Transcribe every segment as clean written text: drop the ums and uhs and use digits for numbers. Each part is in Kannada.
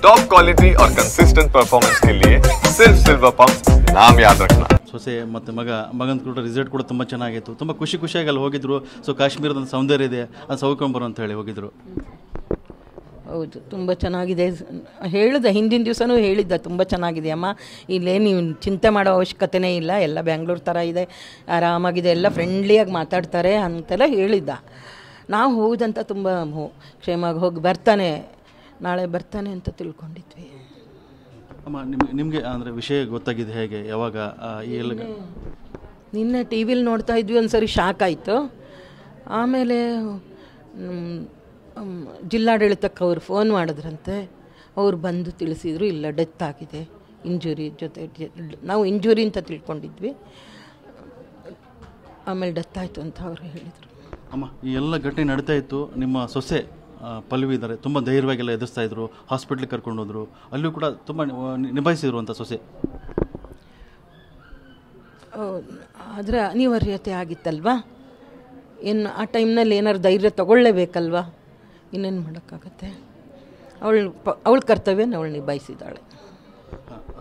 टॉप क्वालिटी और कंसिस्टेंट परफॉर्मेंस के लिए सिर्फ सिल्वर पंप नाम याद रखना। ಸೊಸೆ ಮತ್ತು ಮಗನ ಕೂಡ ರಿಸಲ್ಟ್ ಕೂಡ ತುಂಬ ಚೆನ್ನಾಗಿತ್ತು. ತುಂಬ ಖುಷಿಯಾಗಿ ಅಲ್ಲಿ ಹೋಗಿದ್ರು. ಸೊ ಕಾಶ್ಮೀರದ ಸೌಂದರ್ಯ ಇದೆ, ಅದು ಸೌಕೊಂಬರು ಅಂತ ಹೇಳಿ ಹೋಗಿದ್ರು. ಹೌದು, ತುಂಬ ಚೆನ್ನಾಗಿದೆ. ಹೇಳಿದ ಹಿಂದಿನ ದಿವಸನೂ ಹೇಳಿದ್ದ ತುಂಬ ಚೆನ್ನಾಗಿದೆ ಅಮ್ಮ, ಇಲ್ಲೇ ನೀವು ಚಿಂತೆ ಮಾಡೋ ಅವಶ್ಯಕತೆನೇ ಇಲ್ಲ, ಎಲ್ಲ ಬ್ಯಾಂಗ್ಳೂರು ಥರ ಇದೆ, ಆರಾಮಾಗಿದೆ, ಎಲ್ಲ ಫ್ರೆಂಡ್ಲಿಯಾಗಿ ಮಾತಾಡ್ತಾರೆ ಅಂತೆಲ್ಲ ಹೇಳಿದ್ದ. ನಾವು ಹೋದಂತ ತುಂಬ ಕ್ಷೇಮವಾಗಿ ಹೋಗಿ ಬರ್ತಾನೆ, ನಾಳೆ ಬರ್ತಾನೆ ಅಂತ ತಿಳ್ಕೊಂಡಿದ್ವಿ. ಅಮ್ಮ ನಿಮಗೆ ಅಂದರೆ ವಿಷಯ ಗೊತ್ತಾಗಿದೆ ಹೇಗೆ, ಯಾವಾಗ ಎಲ್ಲ? ನಿನ್ನೆ ಟಿ ವಿಲಿ ನೋಡ್ತಾ ಇದ್ವಿ, ಒಂದು ಸರಿ ಶಾಕ್ ಆಯಿತು. ಆಮೇಲೆ ಜಿಲ್ಲಾಡಳಿತಕ್ಕೆ ಅವ್ರು ಫೋನ್ ಮಾಡಿದ್ರಂತೆ, ಅವ್ರು ಬಂದು ತಿಳಿಸಿದರು ಇಲ್ಲ ಡೆತ್ ಆಗಿದೆ, ಇಂಜುರಿ ಜೊತೆ. ನಾವು ಇಂಜುರಿ ಅಂತ ತಿಳ್ಕೊಂಡಿದ್ವಿ, ಆಮೇಲೆ ಡೆತ್ ಆಯಿತು ಅಂತ ಅವರು ಹೇಳಿದರು. ಅಮ್ಮ ಈ ಎಲ್ಲ ಘಟನೆ ನಡೀತಾ ಇತ್ತು, ನಿಮ್ಮ ಸೊಸೆ ಪಲ್ವಿ ಇದ್ದಾರೆ, ತುಂಬ ಧೈರ್ಯವಾಗೆಲ್ಲ ಎದುರಿಸ್ತಾ ಇದ್ರು, ಹಾಸ್ಪಿಟ್ಲಿಗೆ ಕರ್ಕೊಂಡು ಹೋದರು, ಅಲ್ಲೂ ಕೂಡ ತುಂಬ ನಿಭಾಯಿಸಿದ್ರು ಅಂತ ಸೊಸೆ. ಆದರೆ ಅನಿವಾರ್ಯತೆ ಆಗಿತ್ತಲ್ವಾ, ಏನು ಆ ಟೈಮ್ನಲ್ಲಿ ಏನಾದ್ರು ಧೈರ್ಯ ತಗೊಳ್ಳೇಬೇಕಲ್ವಾ, ಇನ್ನೇನು ಮಾಡೋಕ್ಕಾಗತ್ತೆ. ಅವಳ ಕರ್ತವ್ಯನ ಅವಳು ನಿಭಾಯಿಸಿದ್ದಾಳೆ.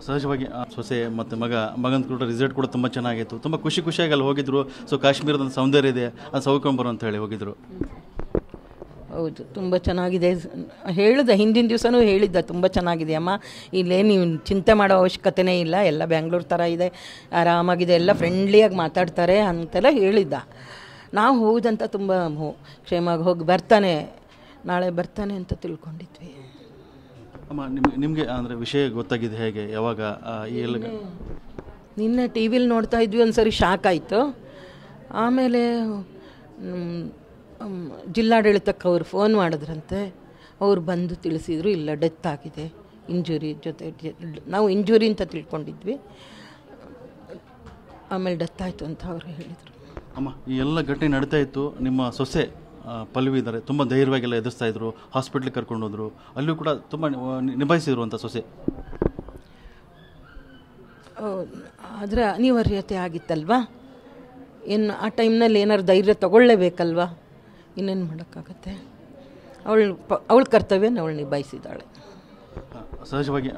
ಸಹಜವಾಗಿ ಸೊಸೆ ಮತ್ತು ಮಗನ ಕೂಡ ರಿಸಲ್ಟ್ ಕೂಡ ತುಂಬ ಚೆನ್ನಾಗಿತ್ತು. ತುಂಬ ಖುಷಿಯಾಗಿ ಅಲ್ಲಿ ಹೋಗಿದ್ರು. ಸೊ ಕಾಶ್ಮೀರದ ಸೌಂದರ್ಯ ಇದೆ, ಅದು ಸೌಕೊಂಬರು ಅಂತ ಹೇಳಿ ಹೋಗಿದ್ರು. ಹೌದು, ತುಂಬ ಚೆನ್ನಾಗಿದೆ. ಹೇಳಿದ ಹಿಂದಿನ ದಿವಸನೂ ಹೇಳಿದ್ದ ತುಂಬ ಚೆನ್ನಾಗಿದೆ ಅಮ್ಮ, ಇಲ್ಲೇ ನೀವು ಚಿಂತೆ ಮಾಡೋ ಅವಶ್ಯಕತೆನೇ ಇಲ್ಲ, ಎಲ್ಲ ಬ್ಯಾಂಗ್ಳೂರು ಥರ ಇದೆ, ಆರಾಮಾಗಿದೆ, ಎಲ್ಲ ಫ್ರೆಂಡ್ಲಿಯಾಗಿ ಮಾತಾಡ್ತಾರೆ ಅಂತೆಲ್ಲ ಹೇಳಿದ್ದ. ನಾವು ಹೋದಂತ ತುಂಬ ಕ್ಷೇಮವಾಗಿ ಹೋಗಿ ಬರ್ತಾನೆ, ನಾಳೆ ಬರ್ತಾನೆ ಅಂತ ತಿಳ್ಕೊಂಡಿದ್ವಿ. ಅಮ್ಮ ನಿಮಗೆ ಅಂದರೆ ವಿಷಯ ಗೊತ್ತಾಗಿದೆ ಹೇಗೆ, ಯಾವಾಗ ಎಲ್ಲ? ನಿನ್ನೆ ಟಿ ವಿಲಿ ನೋಡ್ತಾ ಇದ್ವಿ, ಒಂದು ಸರಿ ಶಾಕ್ ಆಯಿತು. ಆಮೇಲೆ ಜಿಲ್ಲಾಡಳಿತಕ್ಕೆ ಅವ್ರು ಫೋನ್ ಮಾಡಿದ್ರಂತೆ, ಅವ್ರು ಬಂದು ತಿಳಿಸಿದರು ಇಲ್ಲ ಡೆತ್ ಆಗಿದೆ, ಇಂಜುರಿ ಜೊತೆ. ನಾವು ಇಂಜುರಿ ಅಂತ ತಿಳ್ಕೊಂಡಿದ್ವಿ, ಆಮೇಲೆ ಡೆತ್ ಆಯಿತು ಅಂತ ಅವರು ಹೇಳಿದರು. ಅಮ್ಮ ಈ ಎಲ್ಲ ಘಟನೆ ನಡೀತಾ ಇತ್ತು, ನಿಮ್ಮ ಸೊಸೆ ಪಲ್ವಿ ಇದ್ದಾರೆ, ತುಂಬ ಧೈರ್ಯವಾಗೆಲ್ಲ ಎದುರಿಸ್ತಾ ಇದ್ರು, ಹಾಸ್ಪಿಟ್ಲಿಗೆ ಕರ್ಕೊಂಡು ಹೋದರು, ಅಲ್ಲೂ ಕೂಡ ತುಂಬ ನಿಭಾಯಿಸಿದ್ರು ಅಂತ ಸೊಸೆ. ಆದರೆ ಅನಿವಾರ್ಯತೆ ಆಗಿತ್ತಲ್ವಾ, ಏನು ಆ ಟೈಮ್ನಲ್ಲಿ ಏನಾದ್ರು ಧೈರ್ಯ ತಗೊಳ್ಳೇಬೇಕಲ್ವಾ, ಇನ್ನೇನು ಮಾಡೋಕ್ಕಾಗತ್ತೆ. ಅವಳ ಕರ್ತವ್ಯನ ಅವಳು ನಿಭಾಯಿಸಿದ್ದಾಳೆ. ಸಹಜವಾಗಿ